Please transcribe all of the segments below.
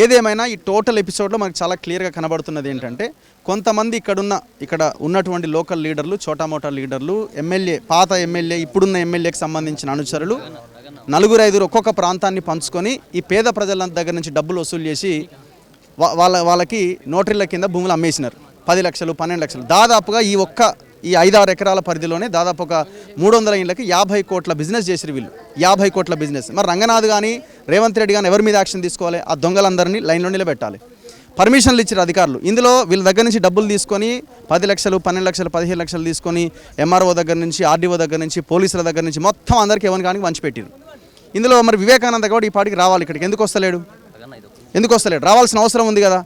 ఏదేమైనా ఈ టోటల్ ఎపిసోడ్లో మనకు చాలా క్లియర్గా కనబడుతున్నది ఏంటంటే కొంతమంది ఇక్కడ ఉన్నటువంటి లోకల్ లీడర్లు, చోటామోటా లీడర్లు, ఎమ్మెల్యే, పాత ఎమ్మెల్యే, ఇప్పుడున్న ఎమ్మెల్యేకి సంబంధించిన అనుచరులు 4-5 ఒక్కొక్క ప్రాంతాన్ని పంచుకొని ఈ పేద ప్రజల దగ్గర నుంచి డబ్బులు వసూలు చేసి వాళ్ళకి నోటరీల కింద భూములు అమ్మేసినారు. 10 లక్షలు, 12 లక్షలు. దాదాపుగా ఈ 5-6 ఎకరాల పరిధిలోనే దాదాపు ఒక 300 ఇళ్ళకి 50 కోట్ల బిజినెస్ చేసిరు వీళ్ళు. 50 కోట్ల బిజినెస్. మరి రంగనాథ్ కానీ రేవంత్ రెడ్డి కానీ ఎవరి మీద యాక్షన్ తీసుకోవాలి? ఆ దొంగలందరినీ లైన్లో నిలబెట్టాలి. పర్మిషన్లు ఇచ్చారు అధికారులు. ఇందులో వీళ్ళ దగ్గర నుంచి డబ్బులు తీసుకొని 10 లక్షలు, 12 లక్షలు, 15 లక్షలు తీసుకొని ఎంఆర్ఓ దగ్గర నుంచి, ఆర్డీఓ దగ్గర నుంచి, పోలీసుల దగ్గర నుంచి మొత్తం అందరికీ ఎవరికి కానీ పంచిపెట్టారు. ఇందులో మరి వివేకానంద కూడా ఈ పాటికి రావాలి ఇక్కడికి. ఎందుకు వస్తలేడు? రావాల్సిన అవసరం ఉంది కదా.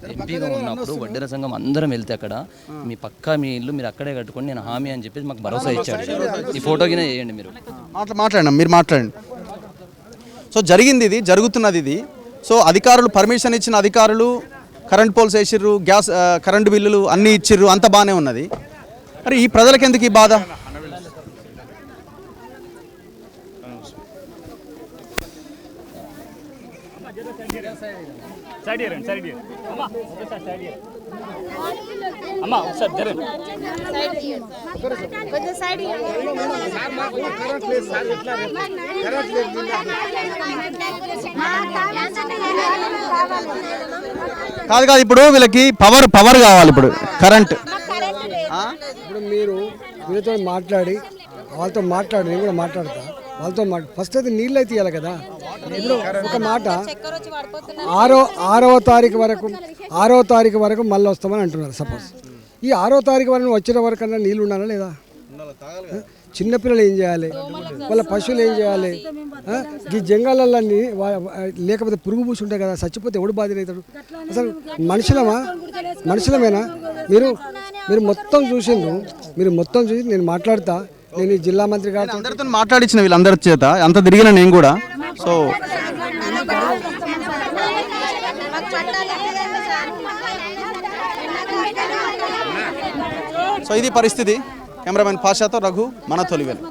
ఎంపీగా ఉన్నప్పుడు వడ్డీర సంఘం అందరం వెళ్తే అక్కడ మీ పక్కా మీ ఇల్లు మీరు అక్కడే కట్టుకొని నేను హామీ అని చెప్పేసి మాకు భరోసా ఇచ్చాడు. ఈ ఫోటోకినే చేయండి మీరు. మీరు మాట్లాడండి. సో జరిగింది ఇది, జరుగుతున్నది ఇది. సో అధికారులు, పర్మిషన్ ఇచ్చిన అధికారులు కరెంట్ పోల్స్ వేసిర్రు, గ్యాస్ కరెంటు బిల్లులు అన్నీ ఇచ్చిర్రు, అంత బాగానే ఉన్నది. మరి ఈ ప్రజలకు ఎందుకు ఈ బాధ? కాదు ఇప్పుడు వీళ్ళకి పవర్ కావాలి. ఇప్పుడు కరెంట్ ఇప్పుడు మీతో మాట్లాడి నేను కూడా మాట్లాడతా వాళ్ళతో. ఫస్ట్ అయితే నీళ్ళు అయితే ఇవ్వాలి కదా. ఇప్పుడు ఒక మాట 6వ తారీఖు వరకు మళ్ళీ వస్తామని అంటున్నారు. సపోజ్ ఈ 6వ తారీఖు వరకు వచ్చిన వరకు అన్నా నీళ్ళు ఉండాలా లేదా? చిన్నపిల్లలు ఏం చేయాలి? వాళ్ళ పశువులు ఏం చేయాలి? ఈ జంగాలన్నీ లేకపోతే పురుగు పూసి ఉంటాయి కదా, చచ్చిపోతే ఎవడు బాధ్యత? అసలు మనుషులమేనా? మీరు మొత్తం చూసిండ్రు. నేను మాట్లాడతా. నేను ఈ జిల్లా మంత్రి గారు అందరితో మాట్లాడించిన వీళ్ళందరి చేత అంత తిరిగిన నేను కూడా. సో ఇది పరిస్థితి. కెమెరామెన్ పాషాతో రఘు, మన తొలివేలు.